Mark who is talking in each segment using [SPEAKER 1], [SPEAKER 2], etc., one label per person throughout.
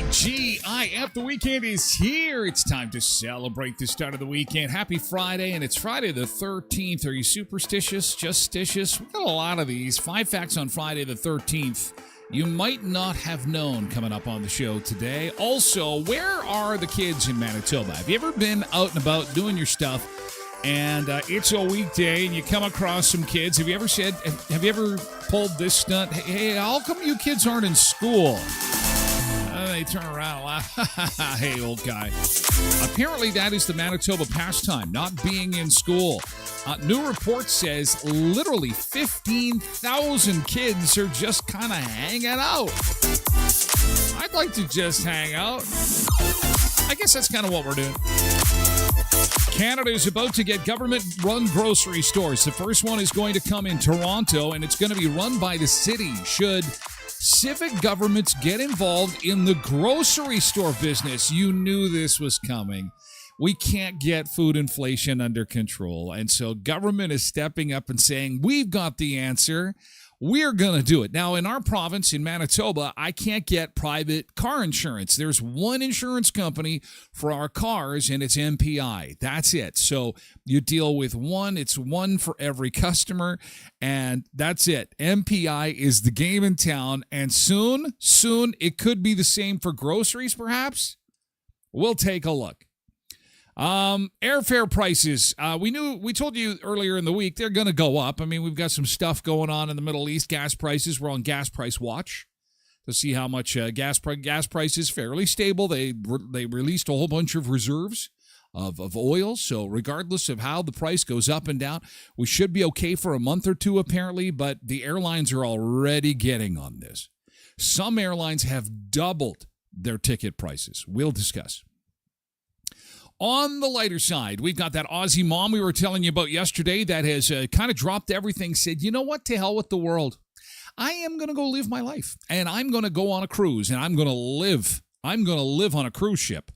[SPEAKER 1] TGIF, the weekend is here. It's time to celebrate the start of the weekend. Happy Friday, and it's Friday the 13th. Are you superstitious, justitious? We've got a lot of these. 5 facts on Friday the 13th you might not have known coming up on the show today. Also, where are the kids in Manitoba? Have you ever been out and about doing your stuff, and it's a weekday, and you come across some kids? Have you ever pulled this stunt? Hey, how come you kids aren't in school? They turn around and laugh. Hey, old guy. Apparently, that is the Manitoba pastime, not being in school. New report says literally 15,000 kids are just kind of hanging out. I'd like to just hang out. I guess that's kind of what we're doing. Canada is about to get government-run grocery stores. The first one is going to come in Toronto, and it's going to be run by the city. Should civic governments get involved in the grocery store business? You knew this was coming. We can't get food inflation under control. And so government is stepping up and saying, we've got the answer. We're going to do it. Now, in our province, in Manitoba, I can't get private car insurance. There's one insurance company for our cars, and it's MPI. That's it. So you deal with one. It's one for every customer, and that's it. MPI is the game in town, and soon, it could be the same for groceries, perhaps. We'll take a look. Airfare prices. We told you earlier in the week they're going to go up. I mean, we've got some stuff going on in the Middle East. Gas prices. We're on gas price watch to see how much gas price is. Fairly stable. They released a whole bunch of reserves of oil. So regardless of how the price goes up and down, we should be okay for a month or two apparently. But the airlines are already getting on this. Some airlines have doubled their ticket prices. We'll discuss. On the lighter side, we've got that Aussie mom we were telling you about yesterday that has kind of dropped everything, said, you know what, to hell with the world. I am going to go live my life, and I'm going to go on a cruise, and I'm going to live on a cruise ship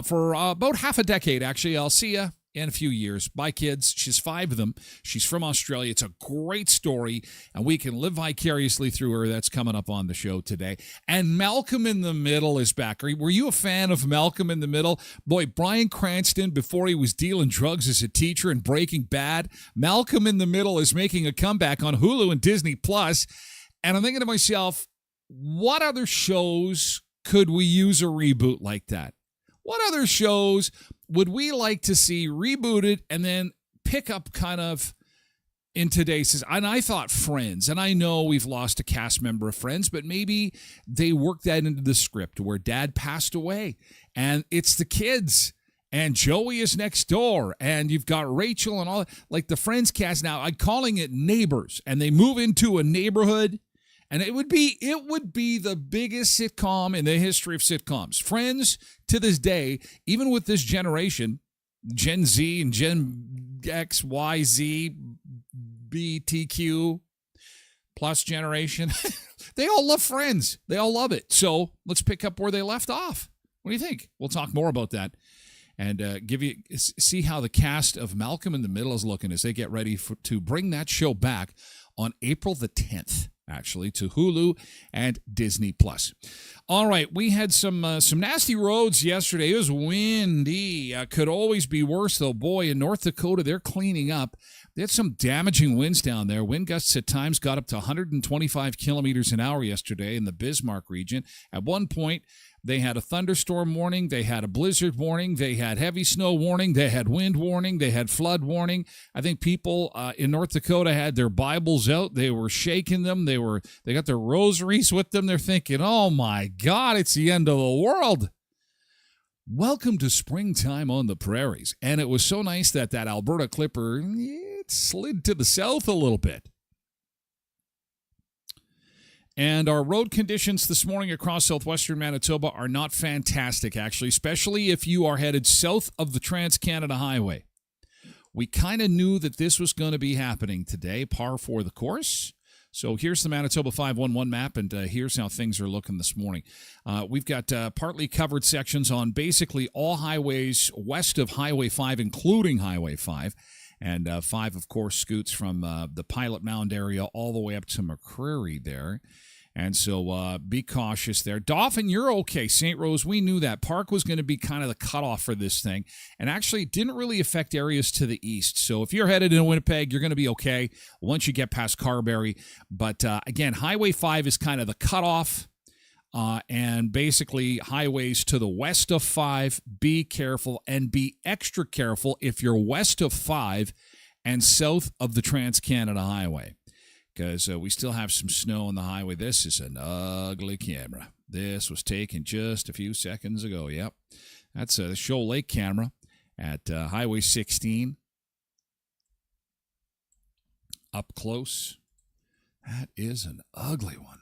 [SPEAKER 1] for about half a decade, actually. I'll see you in a few years. Bye, kids. She's 5 of them. She's from Australia. It's a great story, and we can live vicariously through her. That's coming up on the show today. And Malcolm in the Middle is back. Were you a fan of Malcolm in the Middle? Boy, Bryan Cranston, before he was dealing drugs as a teacher in Breaking Bad, Malcolm in the Middle is making a comeback on Hulu and Disney+. And I'm thinking to myself, what other shows could we use a reboot like that? what other shows would we like to see rebooted and then pick up kind of in today's, and I thought Friends, and I know we've lost a cast member of Friends, but maybe they worked that into the script where dad passed away and it's the kids and Joey is next door and you've got Rachel and all, like the Friends cast now. I'm calling it Neighbors, and they move into a neighborhood, and it would be the biggest sitcom in the history of sitcoms. Friends to this day, even with this generation, Gen Z and Gen X, Y, Z, BTQ plus generation, they all love Friends. They all love it. So let's pick up where they left off. What do you think? We'll talk more about that and see how the cast of Malcolm in the Middle is looking as they get ready to bring that show back on April the 10th. Actually, to Hulu and Disney Plus. All right, we had some nasty roads yesterday. It was windy. Could always be worse, though. Boy, in North Dakota, they're cleaning up. They had some damaging winds down there. Wind gusts at times got up to 125 kilometers an hour yesterday in the Bismarck region. At one point, they had a thunderstorm warning. They had a blizzard warning. They had heavy snow warning. They had wind warning. They had flood warning. I think people in North Dakota had their Bibles out. They were shaking them. They got their rosaries with them. They're thinking, oh my God, it's the end of the world. Welcome to springtime on the prairies. And it was so nice that Alberta Clipper, it slid to the south a little bit. And our road conditions this morning across southwestern Manitoba are not fantastic, actually, especially if you are headed south of the Trans-Canada Highway. We kind of knew that this was going to be happening today, par for the course. So here's the Manitoba 511 map, and here's how things are looking this morning. We've got partly covered sections on basically all highways west of Highway 5, including Highway 5. And 5, of course, scoots from the Pilot Mound area all the way up to McCreary there. And so be cautious there. Dauphin, you're okay. St. Rose, we knew that. Park was going to be kind of the cutoff for this thing. And actually, it didn't really affect areas to the east. So if you're headed into Winnipeg, you're going to be okay once you get past Carberry. But again, Highway 5 is kind of the cutoff. And basically, highways to the west of 5, be careful and be extra careful if you're west of 5 and south of the Trans-Canada Highway, because we still have some snow on the highway. This is an ugly camera. This was taken just a few seconds ago. Yep. That's the Shoal Lake camera at Highway 16. Up close. That is an ugly one.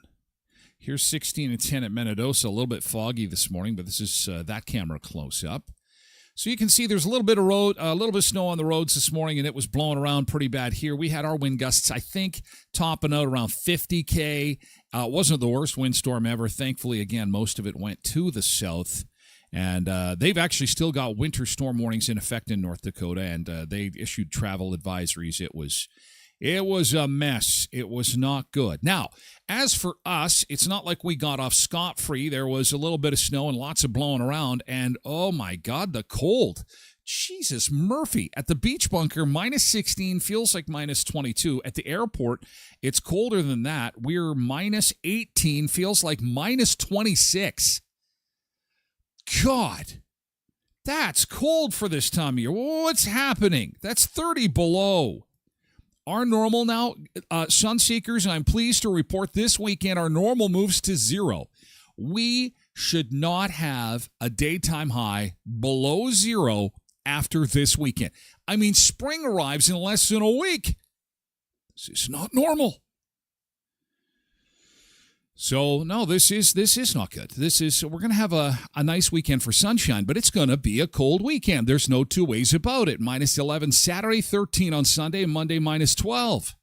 [SPEAKER 1] Here's 16 and 10 at Menadosa. A little bit foggy this morning, but this is that camera close up. So you can see there's a little bit of snow on the roads this morning, and it was blowing around pretty bad here. We had our wind gusts, I think, topping out around 50K. It wasn't the worst windstorm ever. Thankfully, again, most of it went to the south. And they've actually still got winter storm warnings in effect in North Dakota, and they issued travel advisories. It was a mess. It was not good. Now, as for us, it's not like we got off scot-free. There was a little bit of snow and lots of blowing around. And, oh, my God, the cold. Jesus, Murphy. At the beach bunker, minus 16 feels like minus 22. At the airport, it's colder than that. We're minus 18, feels like minus 26. God, that's cold for this time of year. What's happening? That's 30 below. Our normal now, Sunseekers, I'm pleased to report this weekend our normal moves to 0. We should not have a daytime high below 0 after this weekend. I mean, spring arrives in less than a week. This is not normal. So, no, this is not good. We're going to have a nice weekend for sunshine, but it's going to be a cold weekend. There's no two ways about it. Minus 11 Saturday, 13 on Sunday, and Monday minus 12.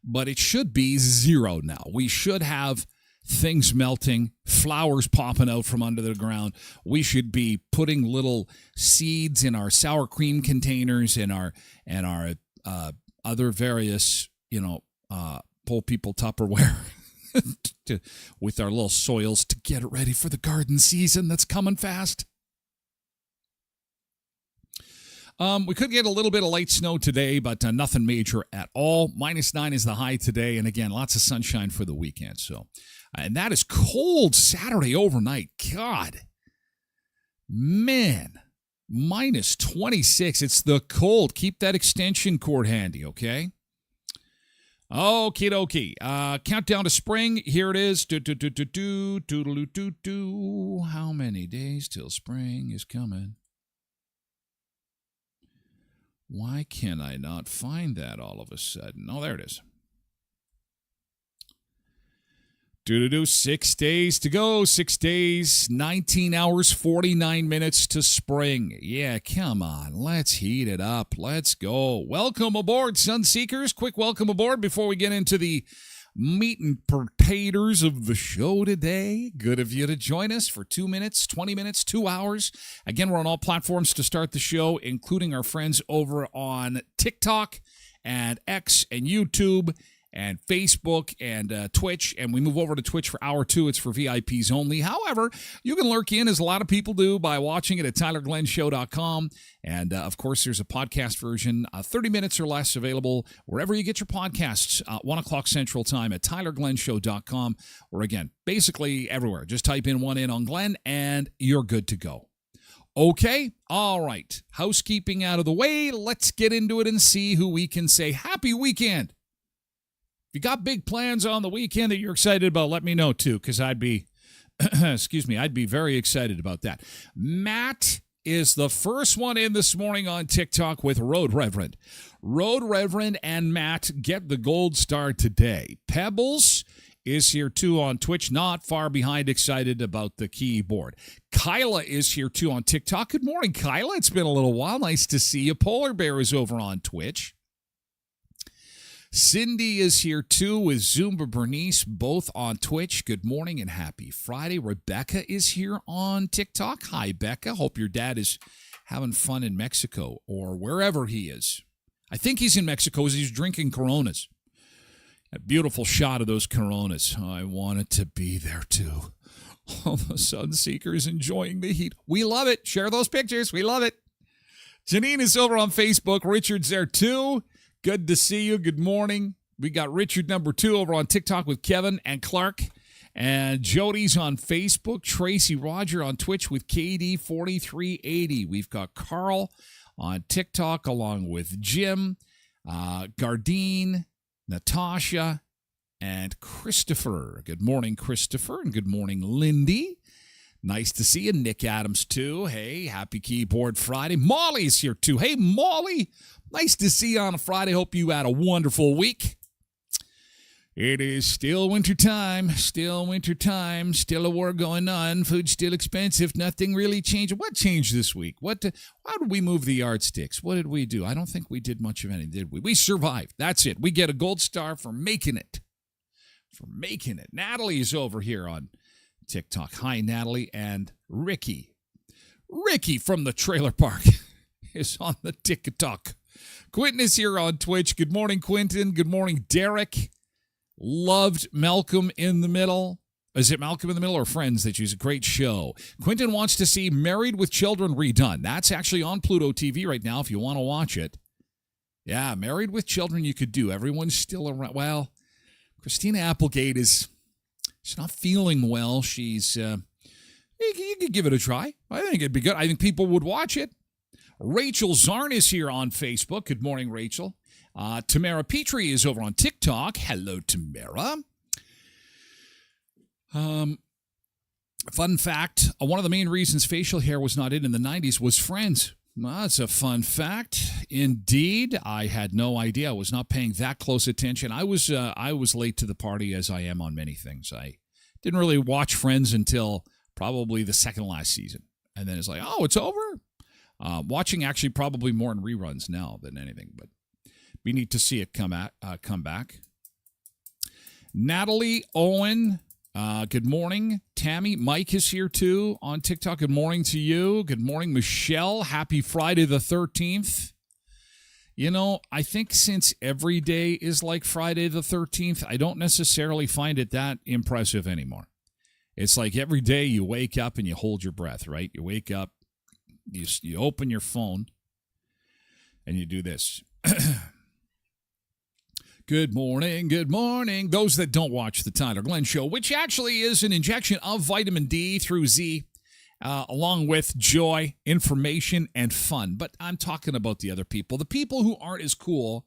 [SPEAKER 1] But it should be 0 now. We should have things melting, flowers popping out from under the ground. We should be putting little seeds in our sour cream containers and our other various, Pole People Tupperware. With our little soils to get it ready for the garden season that's coming fast. We could get a little bit of light snow today, but nothing major at all. Minus 9 is the high today, and again, lots of sunshine for the weekend. So, and that is cold Saturday overnight. God, Man, minus 26. It's the cold. Keep that extension cord handy, okay? Okie dokie. Countdown to spring. Here it is. Do. How many days till spring is coming? Why can I not find that all of a sudden? Oh, there it is. 6 days to go. 6 days, 19 hours, 49 minutes to spring. Yeah, come on. Let's heat it up. Let's go. Welcome aboard, Sunseekers. Quick welcome aboard before we get into the meat and potatoes of the show today. Good of you to join us for 2 minutes, 20 minutes, 2 hours. Again, we're on all platforms to start the show, including our friends over on TikTok and X and YouTube and Facebook and Twitch, and we move over to Twitch for hour 2. It's for VIPs only. However, you can lurk in, as a lot of people do, by watching it at tylerglenshow.com. And, of course, there's a podcast version, 30 minutes or less, available wherever you get your podcasts, 1 o'clock Central Time at tylerglenshow.com, or, again, basically everywhere. Just type in one in on Glen, and you're good to go. Okay, all right. Housekeeping out of the way. Let's get into it and see who we can say happy weekend. If you got big plans on the weekend that you're excited about, let me know too, because I'd be, I'd be very excited about that. Matt is the first one in this morning on TikTok with Road Reverend. Road Reverend and Matt get the gold star today. Pebbles is here too on Twitch, not far behind, excited about the keyboard. Kyla is here too on TikTok. Good morning, Kyla. It's been a little while. Nice to see you. Polar Bear is over on Twitch. Cindy is here too with Zumba Bernice, both on Twitch. Good morning and happy Friday. Rebecca is here on TikTok. Hi, Becca. Hope your dad is having fun in Mexico or wherever he is. I think he's in Mexico as he's drinking Coronas. A beautiful shot of those Coronas. I wanted to be there too. All the Sunseekers enjoying the heat. We love it. Share those pictures. We love it. Janine is over on Facebook. Richard's there too. Good to see you. Good morning. We got Richard number 2 over on TikTok with Kevin and Clark. And Jody's on Facebook. Tracy Roger on Twitch with KD4380. We've got Carl on TikTok along with Jim, Gardine, Natasha, and Christopher. Good morning, Christopher, and good morning, Lindy. Nice to see you. Nick Adams, too. Hey, happy Keyboard Friday. Molly's here, too. Hey, Molly. Nice to see you on a Friday. Hope you had a wonderful week. It is still winter time. Still a war going on. Food's still expensive. Nothing really changed. What changed this week? How did we move the yardsticks? What did we do? I don't think we did much of anything, did we? We survived. That's it. We get a gold star for making it. Natalie is over here on TikTok. Hi, Natalie. And Ricky from the trailer park is on the TikTok. Quentin is here on Twitch. Good morning, Quentin. Good morning, Derek. Loved Malcolm in the Middle. Is it Malcolm in the Middle or Friends that use a great show? Quentin wants to see Married with Children redone. That's actually on Pluto TV right now if you want to watch it. Yeah, Married with Children you could do. Everyone's still around. Well, Christina Applegate she's not feeling well. She's, you could give it a try. I think it'd be good. I think people would watch it. Rachel Zarn is here on Facebook. Good morning, Rachel. Tamara Petrie is over on TikTok. Hello, Tamara. Fun fact, one of the main reasons facial hair was not in the 90s was Friends. Well, that's a fun fact. Indeed, I had no idea. I was not paying that close attention. I was late to the party, as I am on many things. I didn't really watch Friends until probably the second last season. And then it's like, oh, it's over? Watching actually probably more in reruns now than anything, but we need to see it come back. Natalie Owen, good morning. Tammy, Mike is here too on TikTok. Good morning to you. Good morning, Michelle. Happy Friday the 13th. You know, I think since every day is like Friday the 13th, I don't necessarily find it that impressive anymore. It's like every day you wake up and you hold your breath, right? You wake up, you open your phone, and you do this. Good morning, good morning. Those that don't watch the Tyler Glen Show, which actually is an injection of vitamin D through Z along with joy, information, and fun. But I'm talking about the other people, the people who aren't as cool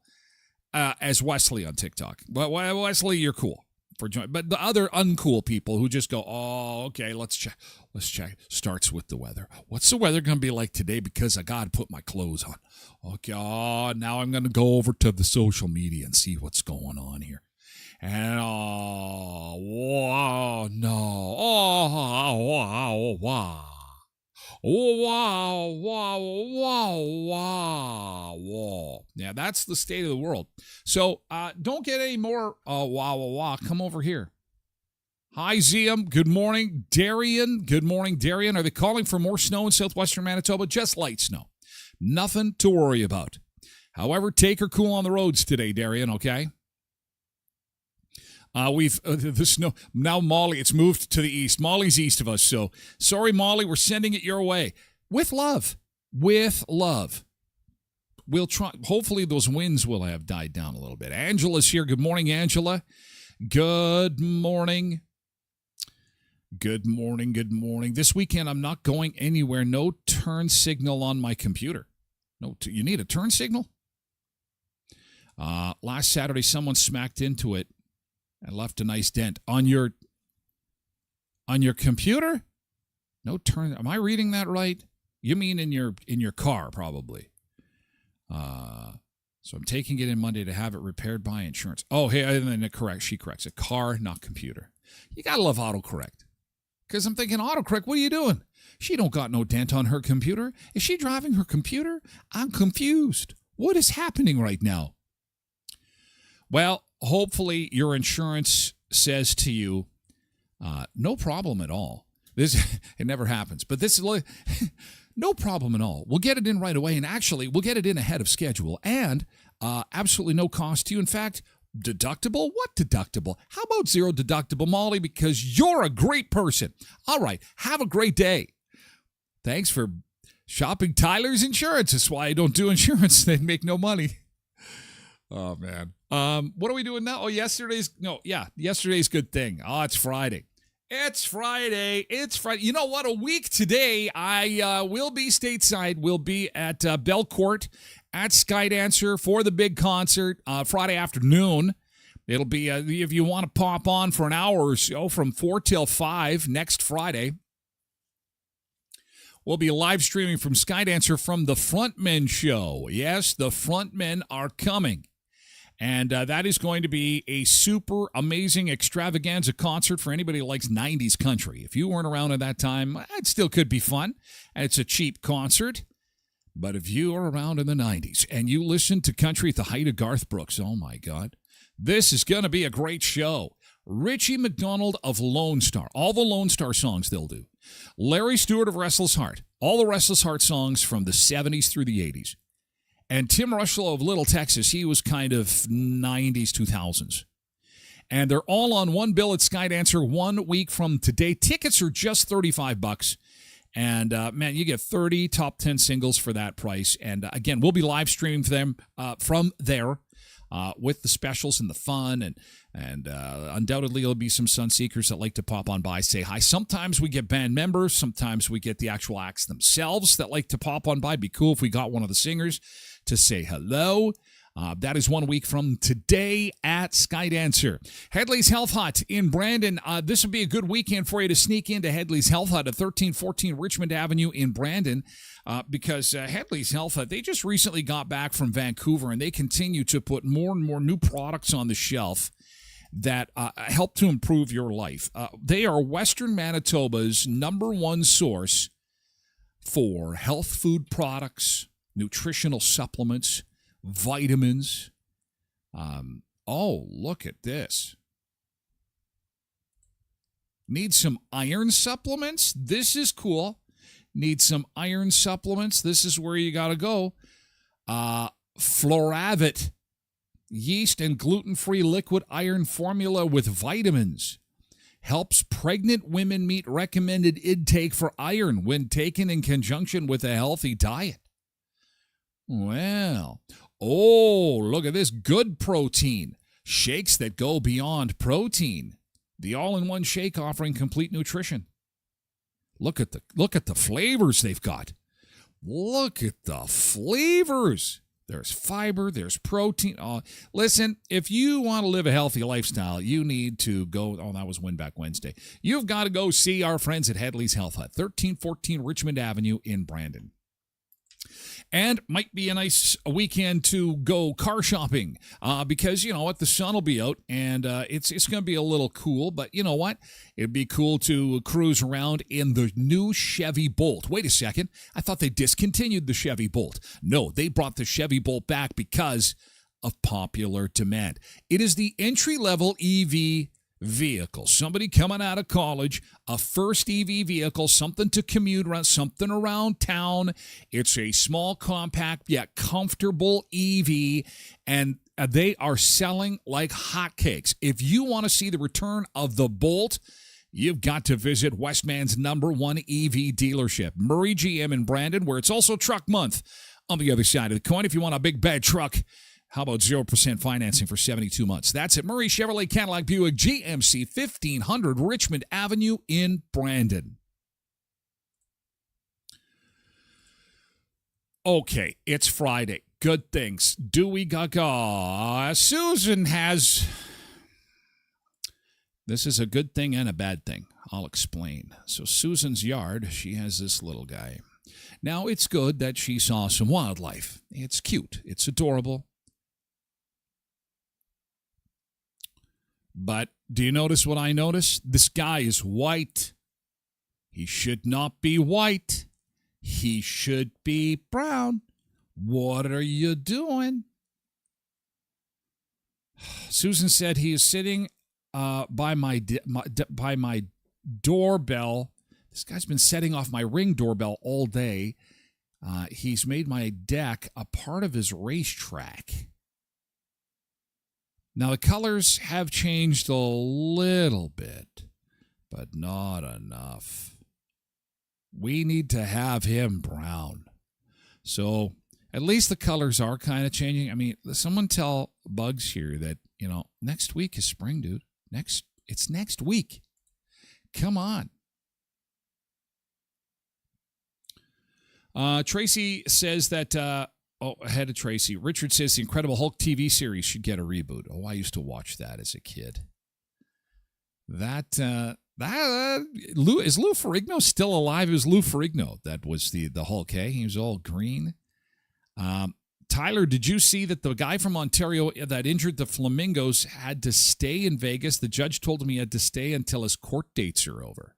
[SPEAKER 1] as Wesley on TikTok. Well, Wesley, you're cool for joining, but the other uncool people who just go, oh, okay, let's check. Let's check. Starts with the weather. What's the weather going to be like today? Because I got to put my clothes on. Okay, now I'm going to go over to the social media and see what's going on here. And wow, no, wow, wow. Oh, wow. Yeah, that's the state of the world. So don't get any more wow. Come over here. Hi, Ziam. Good morning. Darian. Good morning, Darian. Are they calling for more snow in southwestern Manitoba? Just light snow. Nothing to worry about. However, take her cool on the roads today, Darian, okay? We've the snow now. Molly, it's moved to the east. Molly's east of us, so sorry, Molly. We're sending it your way with love. With love, we'll try. Hopefully, those winds will have died down a little bit. Angela's here. Good morning, Angela. Good morning. Good morning. Good morning. This weekend, I'm not going anywhere. No turn signal on my computer. No, you need a turn signal. Last Saturday, someone smacked into it and left a nice dent on your computer. No turn. Am I reading that right? You mean in your car, probably. So I'm taking it in Monday to have it repaired by insurance. Oh, hey, and then she corrects it. Car, not computer. You gotta love autocorrect. Because I'm thinking, autocorrect, what are you doing? She don't got no dent on her computer. Is she driving her computer? I'm confused. What is happening right now? Well, hopefully your insurance says to you, no problem at all. It never happens, but this is no problem at all. We'll get it in right away, and actually, we'll get it in ahead of schedule, and absolutely no cost to you. In fact, deductible? What deductible? How about zero deductible, Molly? Because you're a great person. All right, have a great day. Thanks for shopping Tyler's Insurance. That's why I don't do insurance. They make no money. Oh, man. What are we doing now? Oh, yesterday's good thing. Oh, it's Friday. It's Friday. You know what? A week today, I will be stateside. We'll be at Belcourt at Skydancer for the big concert Friday afternoon. It'll be, if you want to pop on for an hour or so from 4 till 5 next Friday. We'll be live streaming from Skydancer from the Frontmen show. Yes, the Frontmen are coming. And that is going to be a super amazing extravaganza concert for anybody who likes 90s country. If you weren't around at that time, it still could be fun. And it's a cheap concert. But if you are around in the 90s and you listen to country at the height of Garth Brooks, oh my God, this is going to be a great show. Richie McDonald of Lone Star, all the Lone Star songs they'll do. Larry Stewart of Restless Heart, all the Restless Heart songs from the 70s through the 80s. And Tim Rushlow of Little Texas, he was kind of 90s, 2000s. And they're all on one bill at Skydancer 1 week from today. Tickets are just $35. And, man, you get 30 top 10 singles for that price. And, again, we'll be live streaming them from there with the specials and the fun. And undoubtedly, there'll be some Sunseekers that like to pop on by, say hi. Sometimes we get band members. Sometimes we get the actual acts themselves that like to pop on by. It'd be cool if we got one of the singers to say hello. That is 1 week from today at Skydancer. Headley's Health Hut in Brandon. This would be a good weekend for you to sneak into Headley's Health Hut at 1314 Richmond Avenue in Brandon because Headley's Health Hut, they just recently got back from Vancouver and they continue to put more and more new products on the shelf that help to improve your life. They are Western Manitoba's #1 source for health food products, nutritional supplements, vitamins. Oh, look at this. Need some iron supplements? This is cool. Need some iron supplements? This is where you got to go. Floravit, yeast and gluten-free liquid iron formula with vitamins. Helps pregnant women meet recommended intake for iron when taken in conjunction with a healthy diet. Well, oh, look at this. Good protein. Shakes that go beyond protein. The all-in-one shake offering complete nutrition. Look at the flavors they've got. Look at the flavors. There's fiber, there's protein. Listen, if you want to live a healthy lifestyle, you need to go. Oh, that was Win Back Wednesday. You've got to go see our friends at Headley's Health Hut, 1314 Richmond Avenue in Brandon. And might be a nice weekend to go car shopping because, you know what, the sun will be out and it's going to be a little cool. But you know what? It'd be cool to cruise around in the new Chevy Bolt. Wait a second. I thought they discontinued the Chevy Bolt. No, they brought the Chevy Bolt back because of popular demand. It is the entry-level EV vehicle. Somebody coming out of college, a first EV vehicle, something to commute around, something around town. It's a small, compact, yet comfortable EV, and they are selling like hotcakes. If you want to see the return of the Bolt, you've got to visit Westman's #1 EV dealership, Murray GM in Brandon, where it's also truck month on the other side of the coin. If you want a big bad truck, how about 0% financing for 72 months? That's at Murray Chevrolet Cadillac Buick GMC, 1500 Richmond Avenue in Brandon. Okay, it's Friday. Good things. Dewey Gaga. Susan has... This is a good thing and a bad thing. I'll explain. So Susan's yard, she has this little guy. Now, it's good that she saw some wildlife. It's cute. It's adorable. But do you notice what I noticed? This guy is white. He should not be white. He should be brown. What are you doing? Susan said he is sitting by my doorbell. This guy's been setting off my Ring doorbell all day. He's made my deck a part of his racetrack. Now, the colors have changed a little bit, but not enough. We need to have him brown. So at least the colors are kind of changing. I mean, someone tell Bugs here that, you know, next week is spring, dude. It's next week. Come on. Tracy says that... ahead of Tracy. Richard says the Incredible Hulk TV series should get a reboot. Oh, I used to watch that as a kid. Is Lou Ferrigno still alive? It was Lou Ferrigno that was the Hulk, eh? He was all green. Tyler, did you see that the guy from Ontario that injured the Flamingos had to stay in Vegas? The judge told him he had to stay until his court dates are over.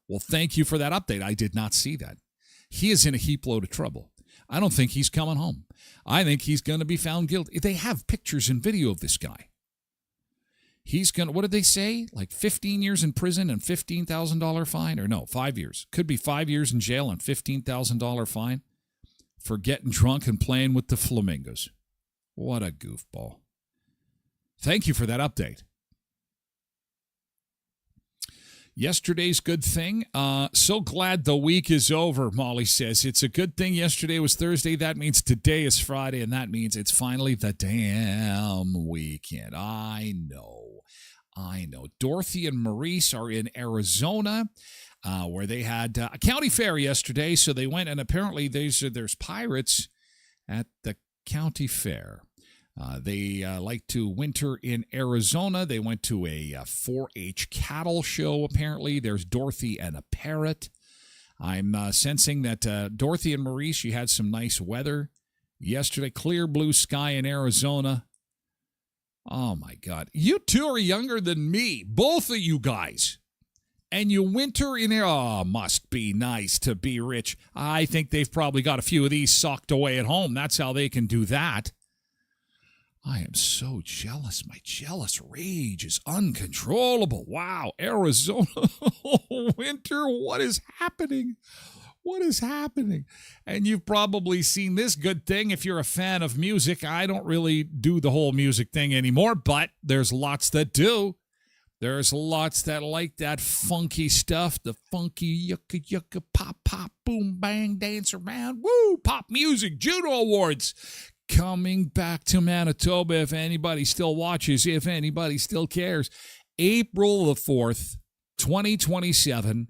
[SPEAKER 1] Well, thank you for that update. I did not see that. He is in a heap load of trouble. I don't think he's coming home. I think he's going to be found guilty. They have pictures and video of this guy. He's going to, what did they say? Like 15 years in prison and $15,000 fine? Or no, 5 years. Could be 5 years in jail and $15,000 fine for getting drunk and playing with the Flamingos. What a goofball. Thank you for that update. Yesterday's good thing. So glad the week is over, Molly says. It's a good thing yesterday was Thursday. That means today is Friday, and that means it's finally the damn weekend. I know. Dorothy and Maurice are in Arizona, where they had a county fair yesterday. So they went, and apparently there's pirates at the county fair. They like to winter in Arizona. They went to a 4-H cattle show, apparently. There's Dorothy and a parrot. I'm sensing that Dorothy and Maurice, you had some nice weather yesterday. Clear blue sky in Arizona. Oh, my God. You two are younger than me, both of you guys. And you winter in there. Oh, must be nice to be rich. I think they've probably got a few of these socked away at home. That's how they can do that. I am so jealous. My jealous rage is uncontrollable. Wow, Arizona winter. What is happening? What is happening? And you've probably seen this good thing if you're a fan of music. I don't really do the whole music thing anymore, but there's lots that do. There's lots that like that funky stuff, the funky yucca yucca pop pop boom bang dance around. Woo, pop music, Juno Awards. Coming back to Manitoba, if anybody still watches, if anybody still cares. April the 4th, 2027,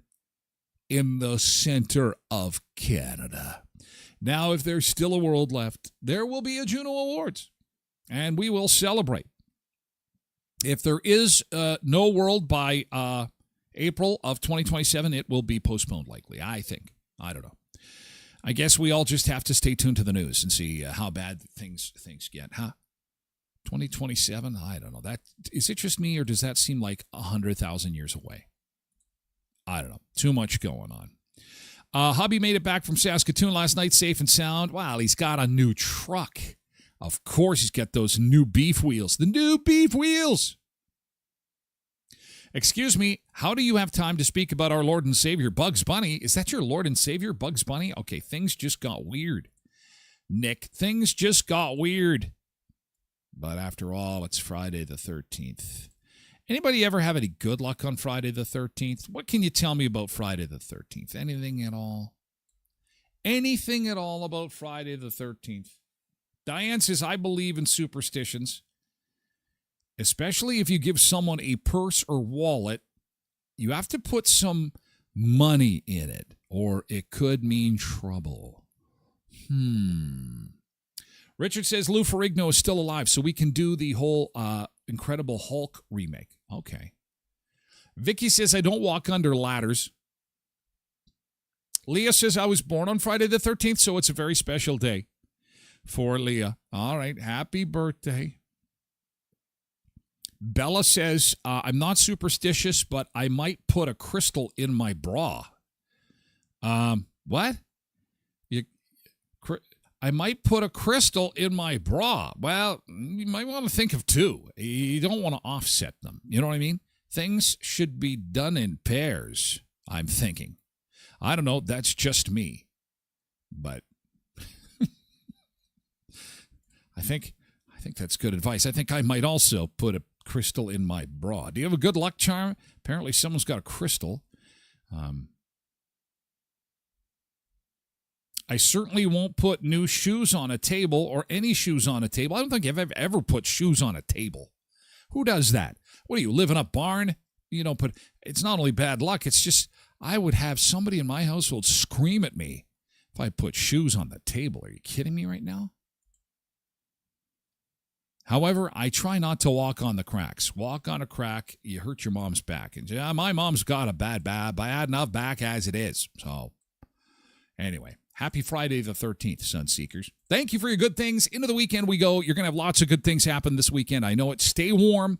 [SPEAKER 1] in the center of Canada. Now, if there's still a world left, there will be a Juno Awards, and we will celebrate. If there is no world by April of 2027, it will be postponed likely, I think. I don't know. I guess we all just have to stay tuned to the news and see how bad things get, huh? 2027? I don't know. Is it just me, or does that seem like 100,000 years away? I don't know. Too much going on. Hubby made it back from Saskatoon last night safe and sound. Wow, he's got a new truck. Of course he's got those new beef wheels. The new beef wheels! Excuse me, how do you have time to speak about our Lord and Savior, Bugs Bunny? Is that your Lord and Savior, Bugs Bunny? Okay, things just got weird. Nick, things just got weird. But after all, it's Friday the 13th. Anybody ever have any good luck on Friday the 13th? What can you tell me about Friday the 13th? Anything at all? Anything at all about Friday the 13th? Diane says, I believe in superstitions. Especially if you give someone a purse or wallet, you have to put some money in it, or it could mean trouble. Richard says Lou Ferrigno is still alive, so we can do the whole Incredible Hulk remake. Okay. Vicky says, I don't walk under ladders. Leah says, I was born on Friday the 13th, so it's a very special day for Leah. All right, happy birthday. Bella says, I'm not superstitious, but I might put a crystal in my bra. What? I might put a crystal in my bra. Well, you might want to think of two. You don't want to offset them. You know what I mean? Things should be done in pairs, I'm thinking. I don't know. That's just me. But I think that's good advice. I think I might also put a crystal in my bra. Do you have a good luck charm? Apparently someone's got a crystal. I certainly won't put new shoes on a table or any shoes on a table. I don't think I've ever put shoes on a table. Who does that? What, do you live in a barn? You don't put... It's not only bad luck, it's just I would have somebody in my household scream at me if I put shoes on the table. Are you kidding me right now? However, I try not to walk on the cracks. Walk on a crack, you hurt your mom's back. And my mom's got a bad enough back as it is. So, anyway, happy Friday the 13th, Sunseekers. Thank you for your good things. Into the weekend we go. You're going to have lots of good things happen this weekend. I know it. Stay warm.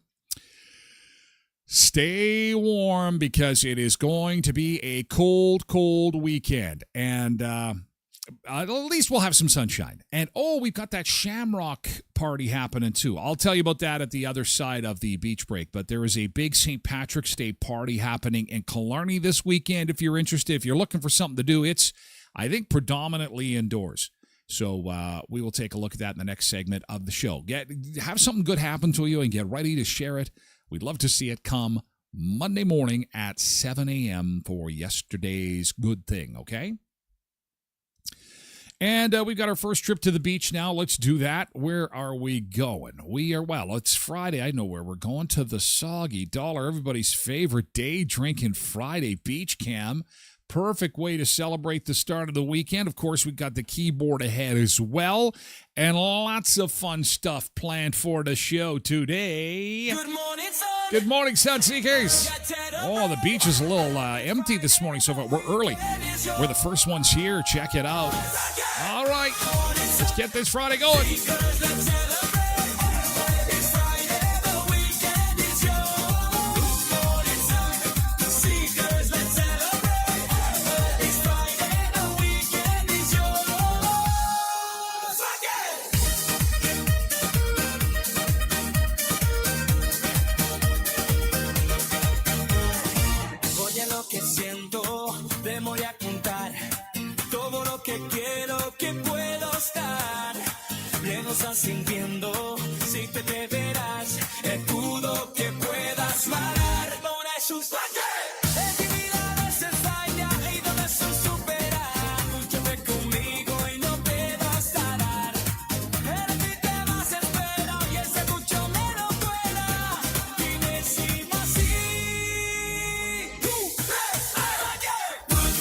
[SPEAKER 1] Stay warm because it is going to be a cold, cold weekend. And at least we'll have some sunshine. And, we've got that Shamrock party happening, too. I'll tell you about that at the other side of the beach break. But there is a big St. Patrick's Day party happening in Killarney this weekend. If you're interested, if you're looking for something to do, it's, I think, predominantly indoors. So we will take a look at that in the next segment of the show. Have something good happen to you and get ready to share it. We'd love to see it come Monday morning at 7 a.m. for yesterday's good thing, okay? And we've got our first trip to the beach now. Let's do that. Where are we going? It's Friday. I know where we're going, to the Soggy Dollar, everybody's favorite day drinking Friday beach cam. Perfect way to celebrate the start of the weekend. Of course, we've got the keyboard ahead as well. And lots of fun stuff planned for the show today. Good morning, sun. Good morning, Sunseekers. The beach is a little empty this morning, so we're early. We're the first ones here. Check it out. All right, let's get this Friday going.
[SPEAKER 2] Sintiendo, si te verás, dudo que puedas parar. Por eso es mi vida a veces falla y donde eso supera. Llévate conmigo y no puedas parar. El que te más espera y ese mucho menos fuera. Dime si más sí. 2, 3, good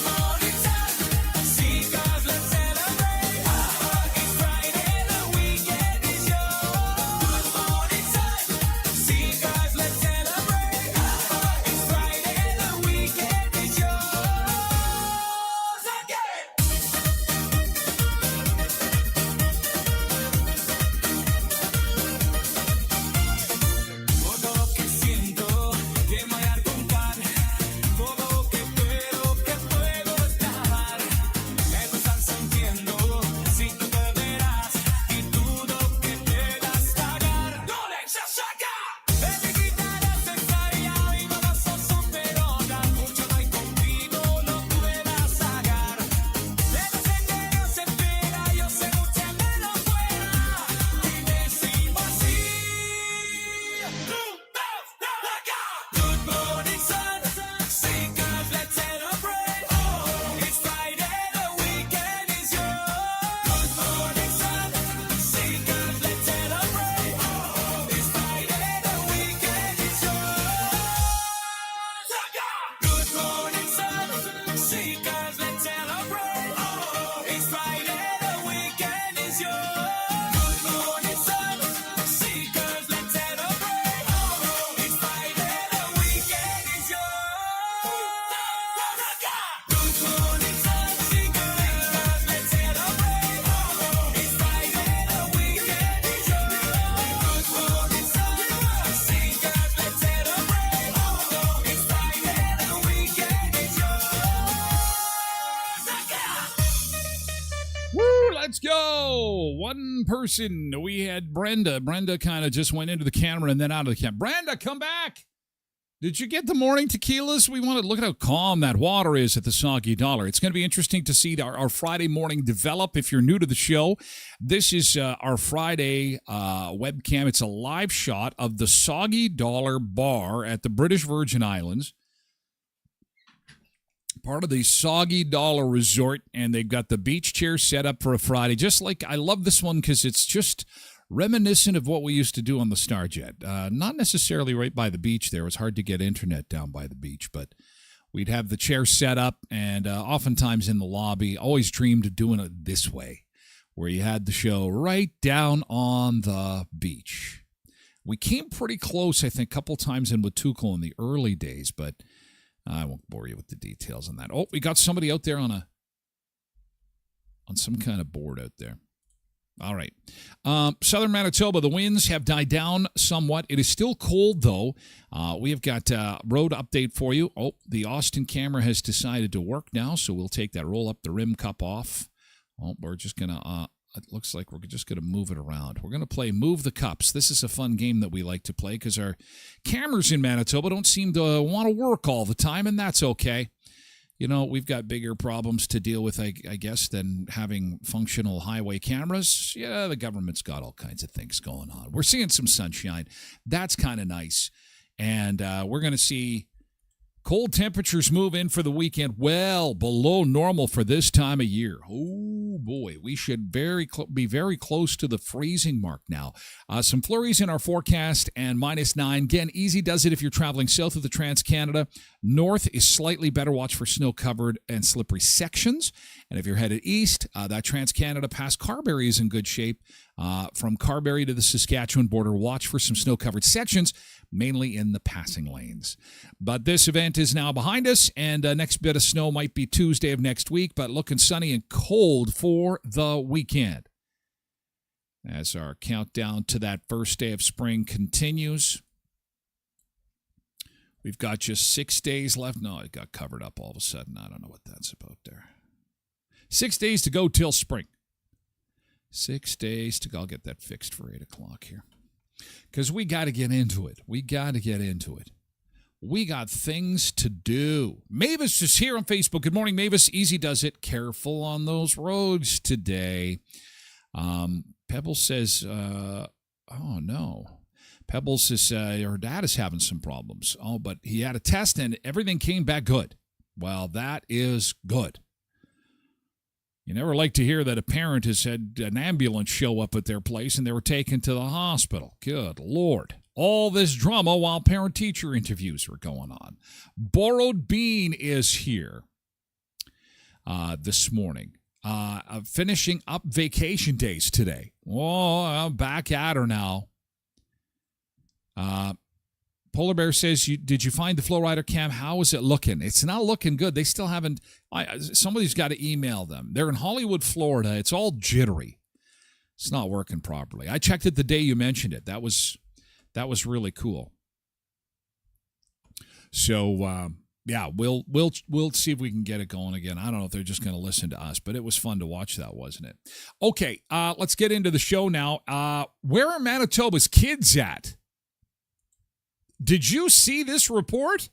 [SPEAKER 1] let's go. One person. We had Brenda. Brenda kind of just went into the camera and then out of the camera. Brenda, come back. Did you get the morning tequilas? We want to look at how calm that water is at the Soggy Dollar. It's going to be interesting to see our Friday morning develop. If you're new to the show, this is our Friday webcam. It's a live shot of the Soggy Dollar Bar at the British Virgin Islands. Part of the Soggy Dollar Resort, and they've got the beach chairs set up for a Friday. Just like, I love this one because it's just reminiscent of what we used to do on the Starjet. Not necessarily right by the beach there. It was hard to get internet down by the beach, but we'd have the chairs set up, and oftentimes in the lobby. Always dreamed of doing it this way, where you had the show right down on the beach. We came pretty close, I think, a couple times in Watucal in the early days, but I won't bore you with the details on that. Oh, we got somebody out there on some kind of board out there. All right. Southern Manitoba, the winds have died down somewhat. It is still cold, though. We have got a road update for you. Oh, the Austin camera has decided to work now, so we'll take that roll up the rim cup off. Oh, we're just going to, it looks like we're just going to move it around. We're going to play Move the Cups. This is a fun game that we like to play because our cameras in Manitoba don't seem to want to work all the time, and that's okay. You know, we've got bigger problems to deal with, I guess, than having functional highway cameras. Yeah, the government's got all kinds of things going on. We're seeing some sunshine. That's kind of nice. And we're going to see cold temperatures move in for the weekend, well below normal for this time of year. Oh, boy, we should be very close to the freezing mark now. Some flurries in our forecast and -9. Again, easy does it if you're traveling south of the Trans-Canada. North is slightly better. Watch for snow-covered and slippery sections. And if you're headed east, that Trans-Canada past Carberry is in good shape. From Carberry to the Saskatchewan border, watch for some snow-covered sections, mainly in the passing lanes. But this event is now behind us, and next bit of snow might be Tuesday of next week, but looking sunny and cold for the weekend. As our countdown to that first day of spring continues. We've got just 6 days left. No, it got covered up all of a sudden. I don't know what that's about there. 6 days to go till spring. 6 days to go. I'll get that fixed for 8 o'clock here. Because we got to get into it. We got things to do. Mavis is here on Facebook. Good morning, Mavis. Easy does it. Careful on those roads today. Pebbles says, oh, no. Pebbles says her dad is having some problems. Oh, but he had a test and everything came back good. Well, that is good. You never like to hear that a parent has had an ambulance show up at their place and they were taken to the hospital. Good Lord. All this drama while parent-teacher interviews were going on. Borrowed Bean is here this morning. Finishing up vacation days today. Oh, I'm back at her now. Polar Bear says, did you find the Flow Rider cam? How is it looking? It's not looking good. They still haven't. Somebody's got to email them. They're in Hollywood, Florida. It's all jittery. It's not working properly. I checked it the day you mentioned it. That was really cool. So yeah, we'll see if we can get it going again. I don't know if they're just going to listen to us, but it was fun to watch that, wasn't it? Okay, let's get into the show now. Where are Manitoba's kids at? Did you see this report?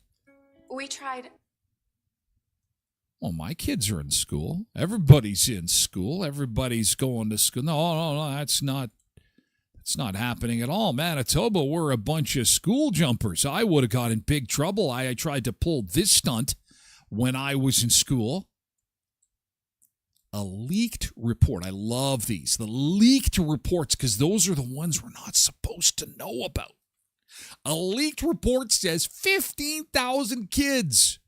[SPEAKER 3] We tried.
[SPEAKER 1] Well, my kids are in school. Everybody's in school. Everybody's going to school. No, that's not happening at all. Manitoba, we're a bunch of school jumpers. I would have got in big trouble. I tried to pull this stunt when I was in school. A leaked report. I love these. The leaked reports, because those are the ones we're not supposed to know about. A leaked report says 15,000 kids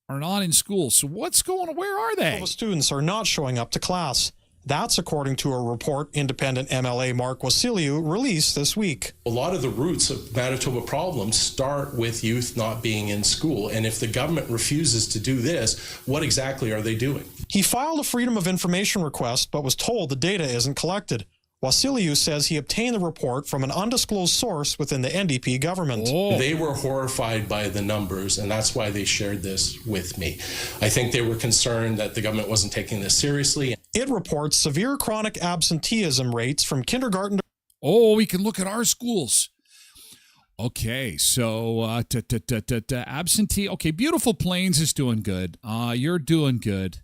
[SPEAKER 1] are not in school. So what's going on? Where are they?
[SPEAKER 4] Students are not showing up to class. That's according to a report independent MLA Mark Wasiliu released this week.
[SPEAKER 5] A lot of the roots of Manitoba problems start with youth not being in school. And if the government refuses to do this, what exactly are they doing?
[SPEAKER 4] He filed a Freedom of Information request, but was told the data isn't collected. Wasiliu says he obtained the report from an undisclosed source within the NDP government.
[SPEAKER 5] Oh. They were horrified by the numbers, and that's why they shared this with me. I think they were concerned that the government wasn't taking this seriously.
[SPEAKER 4] It reports severe chronic absenteeism rates from kindergarten to
[SPEAKER 1] Oh, we can look at our schools. Okay, so absentee. Okay, Beautiful Plains is doing good. You're doing good.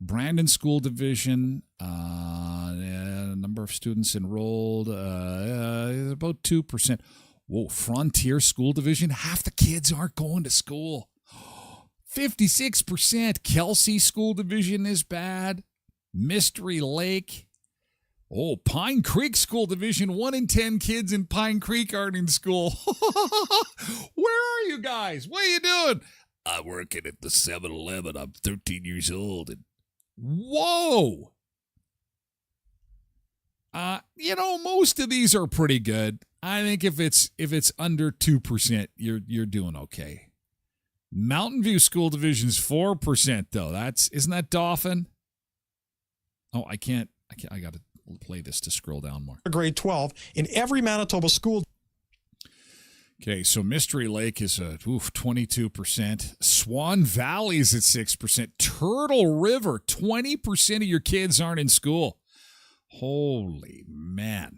[SPEAKER 1] Brandon School Division, number of students enrolled, about 2%. Whoa, Frontier School Division, half the kids aren't going to school. 56%. Kelsey School Division is bad. Mystery Lake. Oh, Pine Creek School Division, 1 in 10 kids in Pine Creek aren't in school. Where are you guys? What are you doing? I'm working at the 7-Eleven. I'm 13 years old. And whoa! Most of these are pretty good. I think if it's under 2%, you're doing okay. Mountain View School Division's 4% though. Isn't that Dauphin? Oh, I got to play this to scroll down more.
[SPEAKER 4] grade 12 in every Manitoba school.
[SPEAKER 1] Okay, so Mystery Lake is 22%. Swan Valley's at 6%. Turtle River, 20% of your kids aren't in school. Holy man,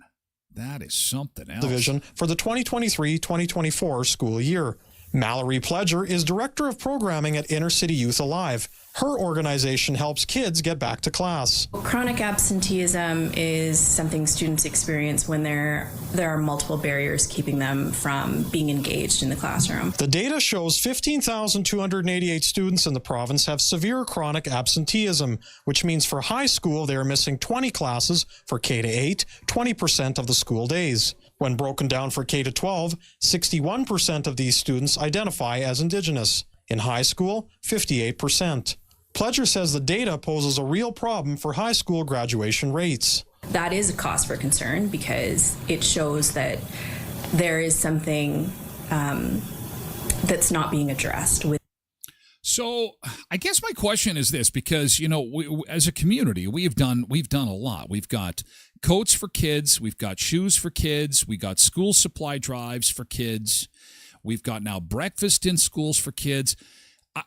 [SPEAKER 1] that is something else.
[SPEAKER 4] Division for the 2023-2024 school year. Mallory Pledger is Director of Programming at Inner City Youth Alive. Her organization helps kids get back to class.
[SPEAKER 3] Chronic absenteeism is something students experience when there are multiple barriers keeping them from being engaged in the classroom.
[SPEAKER 4] The data shows 15,288 students in the province have severe chronic absenteeism, which means for high school they are missing 20 classes, for K-8, 20% of the school days. When broken down for K-12, 61% of these students identify as Indigenous. In high school, 58%. Pledger says the data poses a real problem for high school graduation rates.
[SPEAKER 3] That is a cause for concern because it shows that there is something that's not being addressed with.
[SPEAKER 1] So I guess my question is this, because we, as a community, we've done a lot. We've got coats for kids, we've got shoes for kids, we got school supply drives for kids, we've got now breakfast in schools for kids.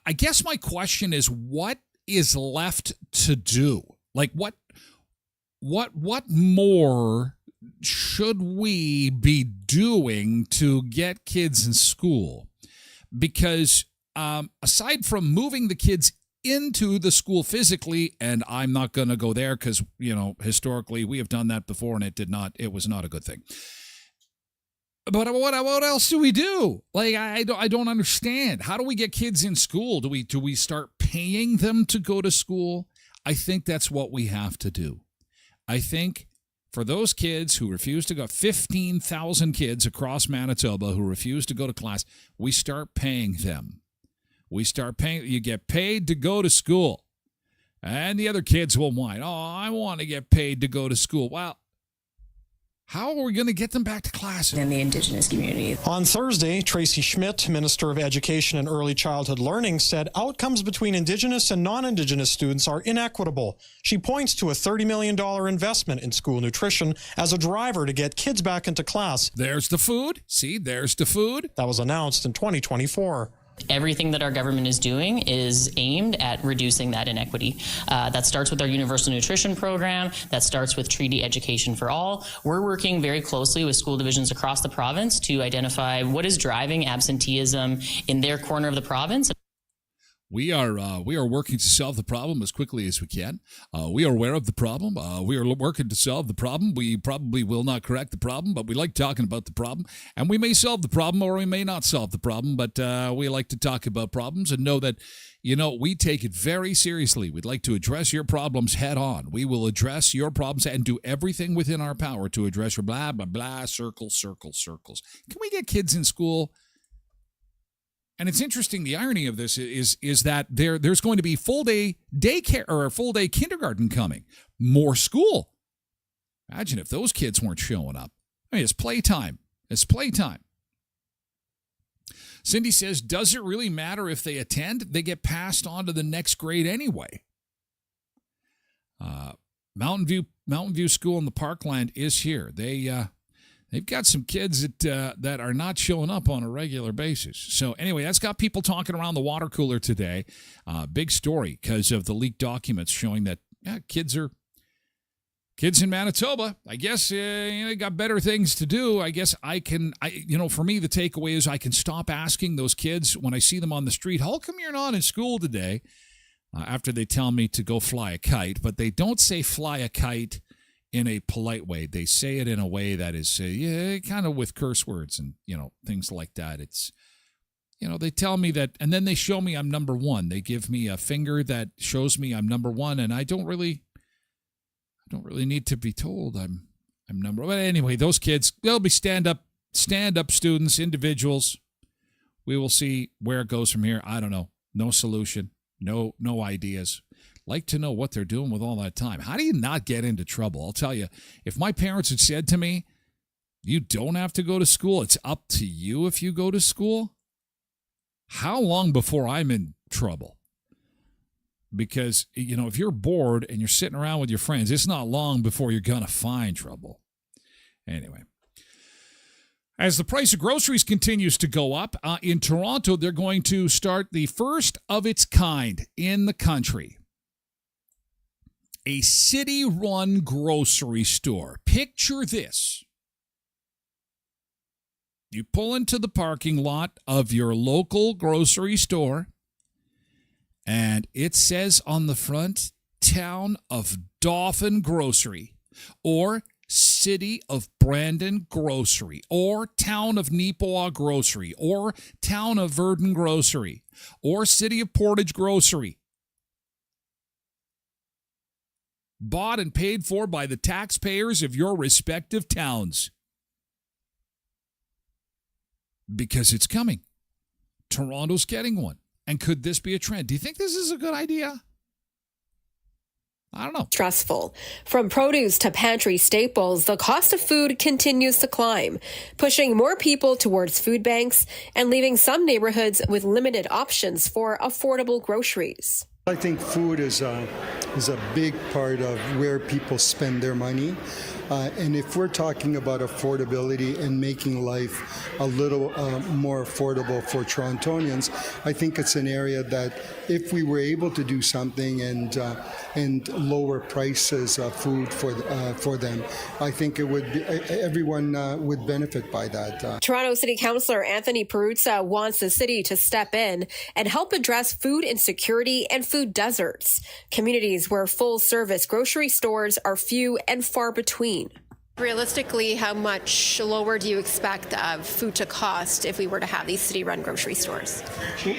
[SPEAKER 1] I guess my question is, what is left to do? Like what more should we be doing to get kids in school? Because aside from moving the kids into the school physically, and I'm not going to go there because, historically we have done that before and it was not a good thing. But what else do we do? Like, I don't understand. How do we get kids in school? Do we start paying them to go to school? I think that's what we have to do. I think for those kids who refuse to go, 15,000 kids across Manitoba who refuse to go to class, we start paying them. You get paid to go to school. And the other kids will whine, oh, I want to get paid to go to school. Well, how are we going to get them back to class?
[SPEAKER 3] In the Indigenous community.
[SPEAKER 4] On Thursday, Tracy Schmidt, Minister of Education and Early Childhood Learning, said outcomes between Indigenous and non-Indigenous students are inequitable. She points to a $30 million investment in school nutrition as a driver to get kids back into class.
[SPEAKER 1] There's the food. See, there's the food.
[SPEAKER 4] That was announced in 2024.
[SPEAKER 6] Everything that our government is doing is aimed at reducing that inequity. That starts with our universal nutrition program. That starts with treaty education for all. We're working very closely with school divisions across the province to identify what is driving absenteeism in their corner of the province.
[SPEAKER 1] We are working to solve the problem as quickly as we can. We are aware of the problem. We are working to solve the problem. We probably will not correct the problem, but we like talking about the problem. And we may solve the problem or we may not solve the problem, but we like to talk about problems and know that, we take it very seriously. We'd like to address your problems head on. We will address your problems and do everything within our power to address your blah, blah, blah, circles. Can we get kids in school? And it's interesting, the irony of this is that there's going to be full-day daycare or full-day kindergarten coming. More school. Imagine if those kids weren't showing up. I mean, it's playtime. Cindy says, does it really matter if they attend? They get passed on to the next grade anyway. Mountain View School in the Parkland is here. They They've got some kids that are not showing up on a regular basis. So anyway, that's got people talking around the water cooler today. Big story because of the leaked documents showing that kids in Manitoba, I guess, they got better things to do. I guess for me, the takeaway is I can stop asking those kids when I see them on the street, how come you're not in school today? After they tell me to go fly a kite, but they don't say fly a kite in a polite way. They say it in a way that is, kind of with curse words and, things like that. It's, they tell me that, and then they show me I'm number one. They give me a finger that shows me I'm number one, and I don't really need to be told I'm number one. But anyway, those kids, they'll be stand-up students, individuals. We will see where it goes from here. I don't know. No solution. No ideas. Like to know what they're doing with all that time. How do you not get into trouble? I'll tell you, if my parents had said to me, you don't have to go to school, it's up to you if you go to school, how long before I'm in trouble? Because, if you're bored and you're sitting around with your friends, it's not long before you're going to find trouble. Anyway. As the price of groceries continues to go up, in Toronto, they're going to start the first of its kind in the country. A city-run grocery store. Picture this. You pull into the parking lot of your local grocery store, and it says on the front, Town of Dauphin Grocery, or City of Brandon Grocery, or Town of Neepawa Grocery, or Town of Verdun Grocery, or City of Portage Grocery. Bought and paid for by the taxpayers of your respective towns. Because it's coming. Toronto's getting one. And could this be a trend? Do you think this is a good idea? I don't know.
[SPEAKER 7] Stressful. From produce to pantry staples, the cost of food continues to climb, pushing more people towards food banks and leaving some neighborhoods with limited options for affordable groceries.
[SPEAKER 8] I think food is a big part of where people spend their money. And if we're talking about affordability and making life a little more affordable for Torontonians, I think it's an area that if we were able to do something and lower prices of food for them, I think it would be, everyone would benefit by that.
[SPEAKER 7] Toronto City Councillor Anthony Peruzza wants the city to step in and help address food insecurity and food deserts, communities where full-service grocery stores are few and far between.
[SPEAKER 9] Realistically, how much lower do you expect food to cost if we were to have these city-run grocery stores?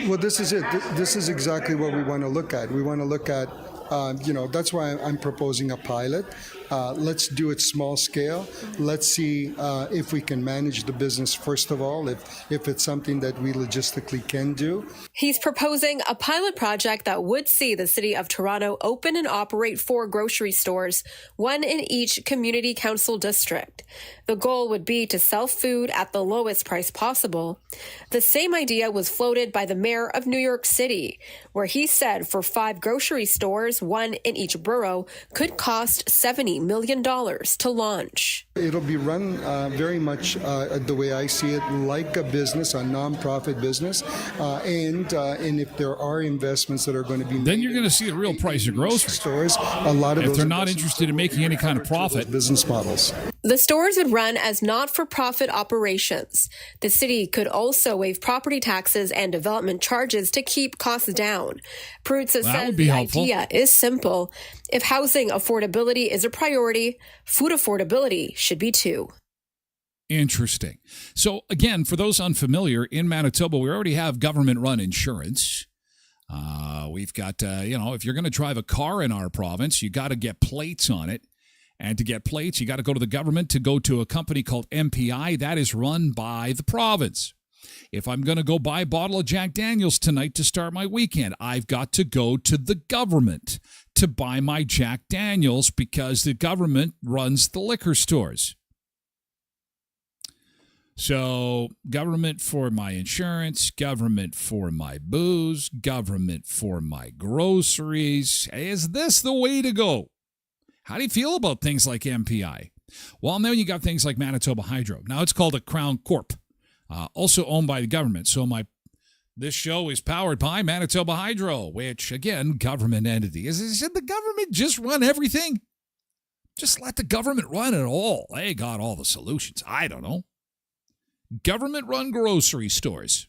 [SPEAKER 8] Well, this is it. This is exactly what we want to look at. We want to look at, that's why I'm proposing a pilot. Let's do it small scale. Let's see if we can manage the business, first of all, if it's something that we logistically can do.
[SPEAKER 7] He's proposing a pilot project that would see the City of Toronto open and operate 4 grocery stores, one in each community council district. The goal would be to sell food at the lowest price possible. The same idea was floated by the mayor of New York City, where he said for 5 grocery stores, one in each borough, could cost $70 million to launch.
[SPEAKER 8] It'll be run very much the way I see it, like a business, a nonprofit business, and if there are investments that are going to be made,
[SPEAKER 1] then you're going to see the real price of grocery
[SPEAKER 8] stores. A lot of
[SPEAKER 1] if
[SPEAKER 8] those
[SPEAKER 1] they're not interested in making any kind of profit,
[SPEAKER 8] business models.
[SPEAKER 7] The stores would run as not-for-profit operations. The city could also waive property taxes and development charges to keep costs down. Peruzza says the idea is simple. If housing affordability is a priority, food affordability should be too.
[SPEAKER 1] Interesting. So again, for those unfamiliar, in Manitoba, we already have government-run insurance. We've got, if you're going to drive a car in our province, you got to get plates on it. And to get plates, you got to go to the government to go to a company called MPI. That is run by the province. If I'm going to go buy a bottle of Jack Daniels tonight to start my weekend, I've got to go to the government to buy my Jack Daniels because the government runs the liquor stores. So government for my insurance, government for my booze, government for my groceries. Is this the way to go? How do you feel about things like MPI? Well, now you got things like Manitoba Hydro. Now it's called a Crown Corp, also owned by the government. So this show is powered by Manitoba Hydro, which, again, government entity. Should the government just run everything? Just let the government run it all. They got all the solutions. I don't know. Government-run grocery stores.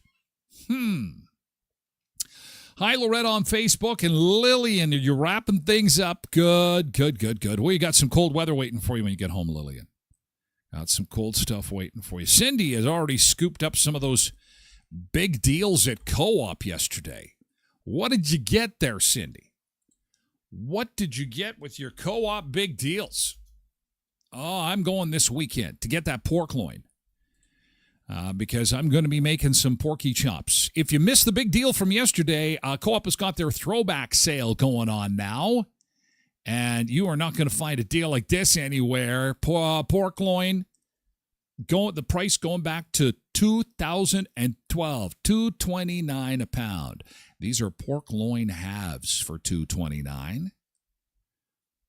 [SPEAKER 1] Hi, Loretta on Facebook, and Lillian, you're wrapping things up. Good. Well, you got some cold weather waiting for you when you get home, Lillian. Got some cold stuff waiting for you. Cindy has already scooped up some of those big deals at Co-op yesterday. What did you get there, Cindy? What did you get with your Co-op big deals? Oh, I'm going this weekend to get that pork loin. Because I'm going to be making some porky chops. If you missed the big deal from yesterday, Co-op has got their throwback sale going on now. And you are not going to find a deal like this anywhere. Pork loin, the price going back to 2012, $2.29 a pound. These are pork loin halves for $2.29.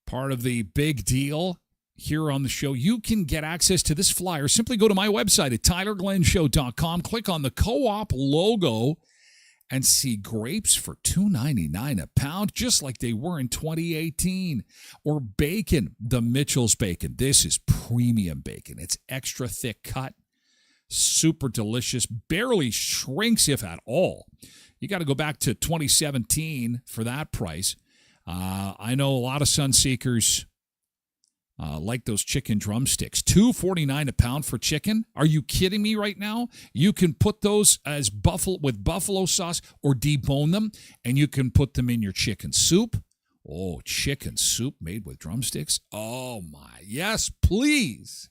[SPEAKER 1] Part of the big deal here on the show. You can get access to this flyer. Simply go to my website at tylerglenshow.com, click on the Co-op logo, and see grapes for $2.99 a pound, just like they were in 2018. Or bacon, the Mitchell's bacon. This is premium bacon. It's extra thick cut, super delicious, barely shrinks if at all. You got to go back to 2017 for that price. I know a lot of Sunseekers like those chicken drumsticks. $2.49 a pound for chicken. Are you kidding me right now? You can put those as with buffalo sauce or debone them, and you can put them in your chicken soup. Oh, chicken soup made with drumsticks. Oh, my. Yes, please.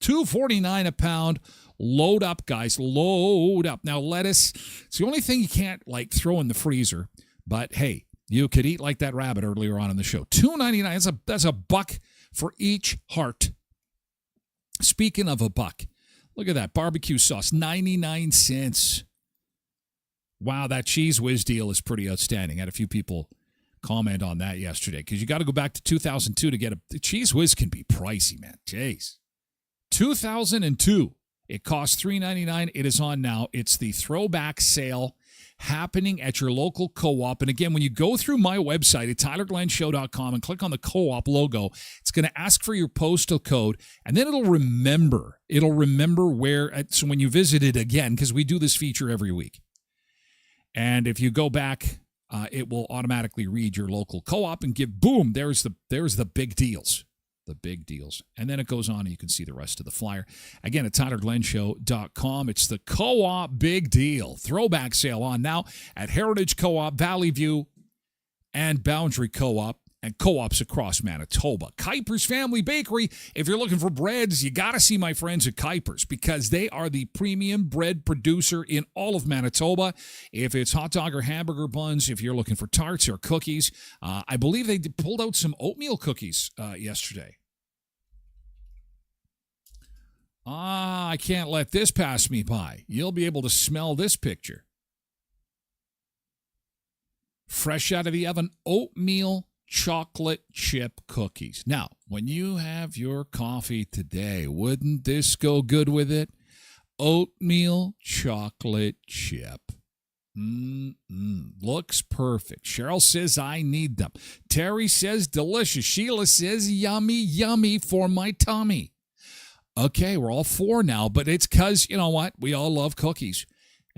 [SPEAKER 1] $2.49 a pound. Load up, guys. Load up. Now, lettuce, it's the only thing you can't, throw in the freezer. But, hey, you could eat like that rabbit earlier on in the show. $2.99. That's a buck for each heart. Speaking of a buck, look at that. Barbecue sauce, 99 cents. Wow, that Cheese Whiz deal is pretty outstanding. I had a few people comment on that yesterday because you got to go back to 2002 to get the Cheese Whiz can be pricey, man. Jeez. 2002. It cost $3.99. It is on now. It's the throwback sale happening at your local Co-op. And again, when you go through my website at tylerglenshow.com and click on the Co-op logo, it's going to ask for your postal code, and then it'll remember where, so when you visit it again, because we do this feature every week. And if you go back, it will automatically read your local Co-op and boom, there's the big deals. The big deals. And then it goes on and you can see the rest of the flyer. Again, at tylerglenshow.com. It's the Co-op Big Deal. Throwback sale on now at Heritage Co-op, Valley View, and Boundary Co-op, and co-ops across Manitoba. Kuiper's Family Bakery. If you're looking for breads, you got to see my friends at Kuiper's because they are the premium bread producer in all of Manitoba. If it's hot dog or hamburger buns, if you're looking for tarts or cookies, I believe they pulled out some oatmeal cookies yesterday. I can't let this pass me by. You'll be able to smell this picture. Fresh out of the oven, oatmeal chocolate chip cookies. Now, when you have your coffee today, wouldn't this go good with it? Oatmeal chocolate chip. Looks perfect. Cheryl says I need them. Terry says delicious. Sheila says yummy, yummy for my tummy. Okay, we're all four now, but it's because, you know what? We all love cookies.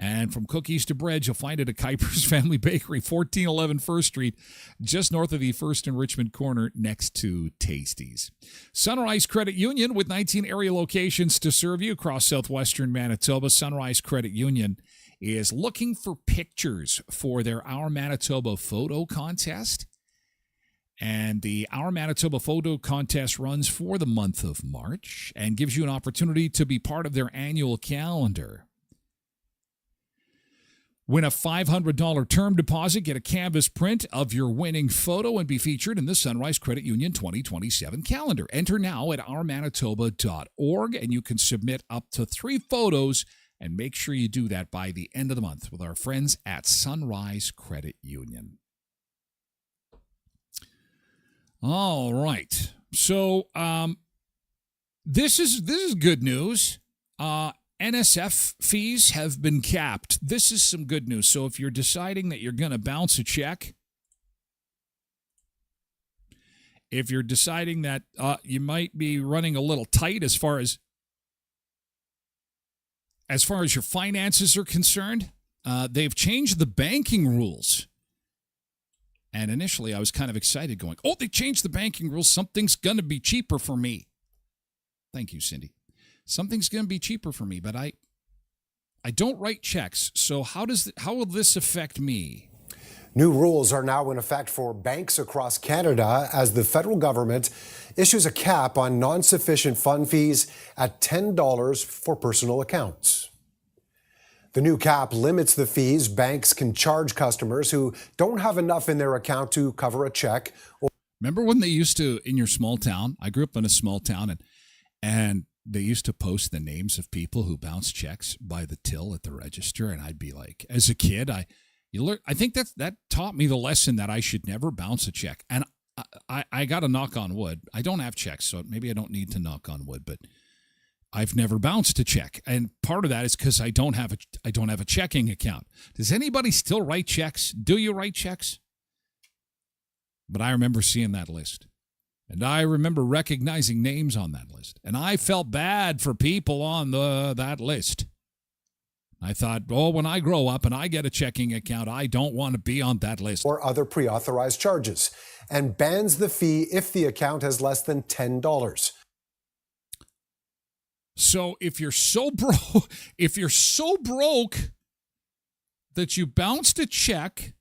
[SPEAKER 1] And from cookies to bread, you'll find it at Kuiper's Family Bakery, 1411 First Street, just north of the First and Richmond corner next to Tasties. Sunrise Credit Union, with 19 area locations to serve you across southwestern Manitoba. Sunrise Credit Union is looking for pictures for their Our Manitoba photo contest. And the Our Manitoba photo contest runs for the month of March and gives you an opportunity to be part of their annual calendar. Win a $500 term deposit, get a canvas print of your winning photo, and be featured in the Sunrise Credit Union 2027 calendar. Enter now at ourmanitoba.org, and you can submit up to 3 photos, and make sure you do that by the end of the month with our friends at Sunrise Credit Union. All right. So, This is good news. NSF fees have been capped. This is some good news. So if you're deciding that you're going to bounce a check, if you're deciding that you might be running a little tight as far as your finances are concerned, they've changed the banking rules. And initially, I was kind of excited going, oh, they changed the banking rules. Something's going to be cheaper for me. Thank you, Cindy. Something's going to be cheaper for me, but I don't write checks. So how will this affect me?
[SPEAKER 10] New rules are now in effect for banks across Canada as the federal government issues a cap on non-sufficient fund fees at $10 for personal accounts. The new cap limits the fees banks can charge customers who don't have enough in their account to cover a check.
[SPEAKER 1] Remember when they used to, in your small town, I grew up in a small town, and they used to post the names of people who bounced checks by the till at the register, and I'd be like, as a kid, I think that taught me the lesson that I should never bounce a check. And I got to knock on wood. I don't have checks, so maybe I don't need to knock on wood, but I've never bounced a check, and part of that is because I don't have a checking account. Does anybody still write checks? Do you write checks? But I remember seeing that list. And I remember recognizing names on that list. And I felt bad for people on that list. I thought, oh, when I grow up and I get a checking account, I don't want to be on that list.
[SPEAKER 10] Or other pre-authorized charges, and bans the fee if the account has less than $10.
[SPEAKER 1] So if you're so broke that you bounced a check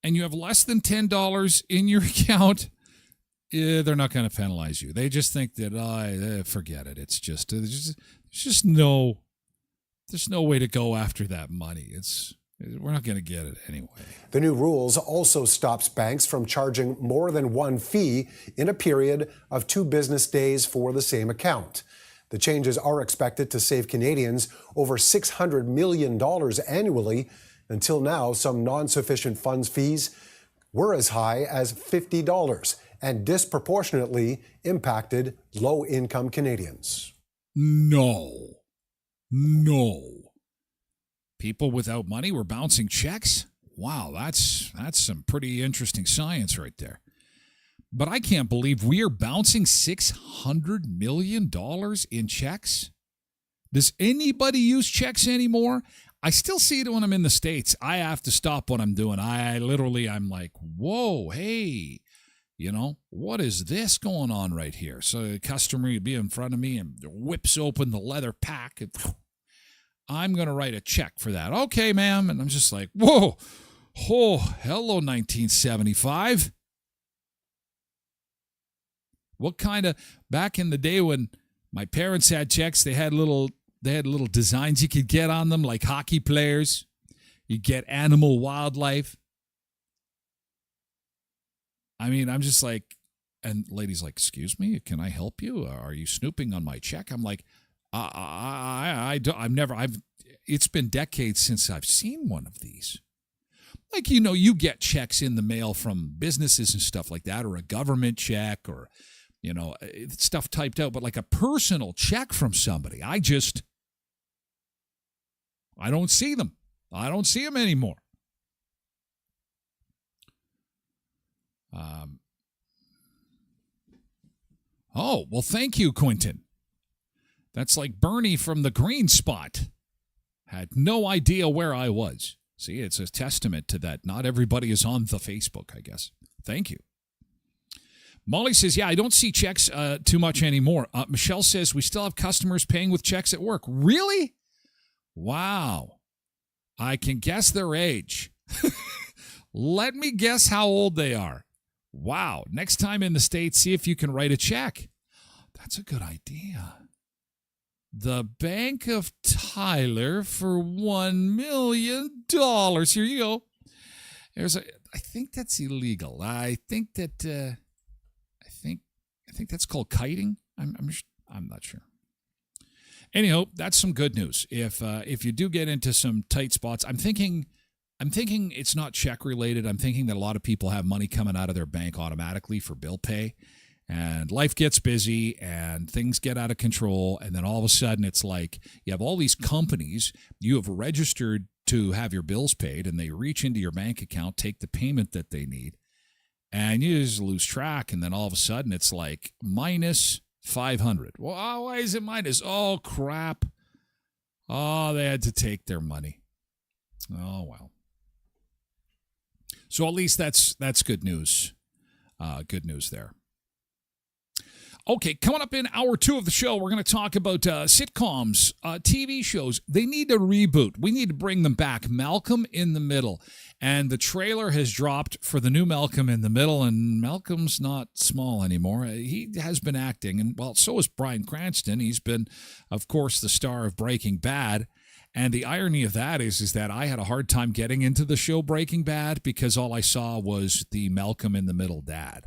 [SPEAKER 1] and you have less than $10 in your account, they're not going to penalize you. They just think that, forget it. It's just there's no way to go after that money. We're not going to get it anyway.
[SPEAKER 10] The new rules also stops banks from charging more than one fee in a period of 2 business days for the same account. The changes are expected to save Canadians over $600 million annually. Until now, some non-sufficient funds fees were as high as $50 and disproportionately impacted low-income Canadians.
[SPEAKER 1] No. People without money were bouncing checks? Wow, that's some pretty interesting science right there. But I can't believe we are bouncing $600 million in checks. Does anybody use checks anymore? I still see it when I'm in the States. I have to stop what I'm doing. I'm like, whoa, hey, what is this going on right here? So a customer would be in front of me and whips open the leather pack. And I'm going to write a check for that. Okay, ma'am. And I'm just like, whoa, oh, hello, 1975. What kind of, back in the day when my parents had checks, they had little designs you could get on them, like hockey players. You get animal wildlife. I mean, I'm just like, and lady's like, excuse me, can I help you? Are you snooping on my check? I'm like, it's been decades since I've seen one of these. Like, you get checks in the mail from businesses and stuff like that, or a government check, or, stuff typed out, but like a personal check from somebody. I don't see them. I don't see them anymore. Oh, well, thank you, Quentin. That's like Bernie from the Green Spot. Had no idea where I was. See, it's a testament to that. Not everybody is on the Facebook, I guess. Thank you. Molly says, yeah, I don't see checks too much anymore. Michelle says, we still have customers paying with checks at work. Really? Wow. I can guess their age. Let me guess how old they are. Wow. Next time in the States, see if you can write a check. That's a good idea. The Bank of Tyler for $1 million. Here you go. I think that's illegal. I think that's called kiting. I'm not sure. Anyhow, that's some good news. If you do get into some tight spots, I'm thinking it's not check related. I'm thinking that a lot of people have money coming out of their bank automatically for bill pay, And life gets busy and things get out of control. And then all of a sudden it's like you have all these companies you have registered to have your bills paid, and they reach into your bank account, take the payment that they need, and you just lose track. And then all of a sudden it's like minus 500. Well, why is it minus? Oh, crap. Oh, they had to take their money. Oh, well. So at least that's good news. Good news there. Okay, coming up in hour 2 of the show, we're going to talk about sitcoms, TV shows. They need a reboot. We need to bring them back. Malcolm in the Middle. And the trailer has dropped for the new Malcolm in the Middle, and Malcolm's not small anymore. He has been acting, and well, so is Bryan Cranston. He's been, of course, the star of Breaking Bad. And the irony of that is that I had a hard time getting into the show Breaking Bad because all I saw was the Malcolm in the Middle dad.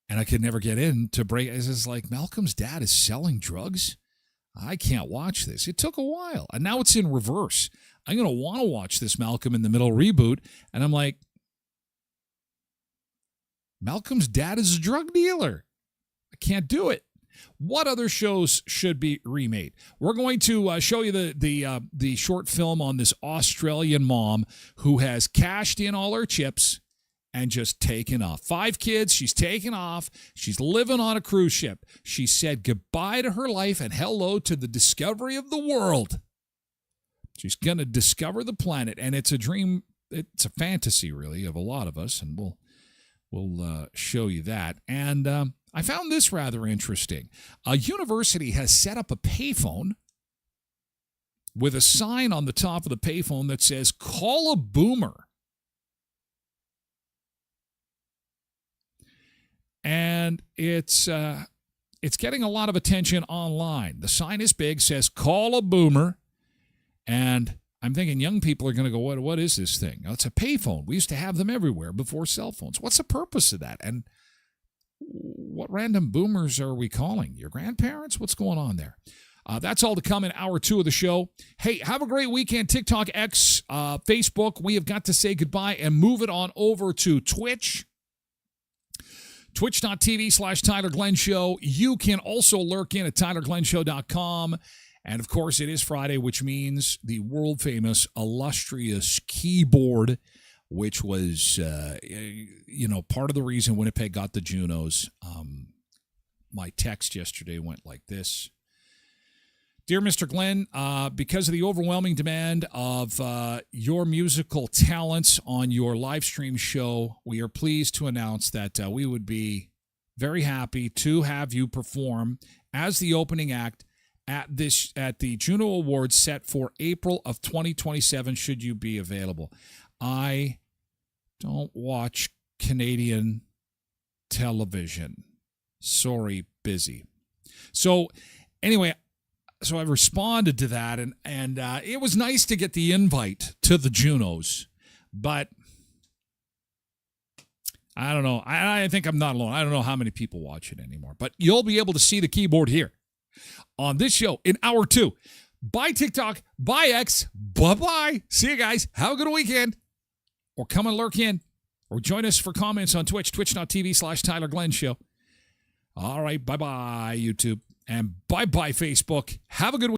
[SPEAKER 1] And I could never get in to break. It's just like, Malcolm's dad is selling drugs? I can't watch this. It took a while. And now it's in reverse. I'm going to want to watch this Malcolm in the Middle reboot. And I'm like, Malcolm's dad is a drug dealer. I can't do it. What other shows should be remade? We're going to show you the short film on this Australian mom who has cashed in all her chips and just taken off. 5 kids, she's taken off. She's living on a cruise ship. She said goodbye to her life and hello to the discovery of the world. She's going to discover the planet, and it's a dream. It's a fantasy, really, of a lot of us, and we'll show you that. And I found this rather interesting. A university has set up a payphone with a sign on the top of the payphone that says, "Call a boomer." And it's getting a lot of attention online. The sign is big, says "Call a boomer," and I'm thinking young people are going to go, what is this thing? Oh, it's a payphone. We used to have them everywhere before cell phones. What's the purpose of that? And what random boomers are we calling? Your grandparents? What's going on there? That's all to come in hour 2 of the show. Hey, have a great weekend. TikTok, X, Facebook. We have got to say goodbye and move it on over to Twitch. Twitch.tv/Tyler Glen Show. You can also lurk in at TylerGlenShow.com. And, of course, it is Friday, which means the world-famous, illustrious keyboard, which was, part of the reason Winnipeg got the Junos. My text yesterday went like this. Dear Mr. Glen, because of the overwhelming demand of your musical talents on your live stream show, we are pleased to announce that we would be very happy to have you perform as the opening act at the Juno Awards set for April of 2027, should you be available. I don't watch Canadian television. Sorry, busy. So anyway, I responded to that, and it was nice to get the invite to the Junos, but I don't know. I think I'm not alone. I don't know how many people watch it anymore, but you'll be able to see the keyboard here on this show in hour 2. Bye, TikTok. Bye, X. Bye-bye. See you guys. Have a good weekend. Or come and lurk in. Or join us for comments on Twitch. Twitch.tv/Tyler Glen Show. All right. Bye-bye, YouTube. And bye-bye, Facebook. Have a good weekend.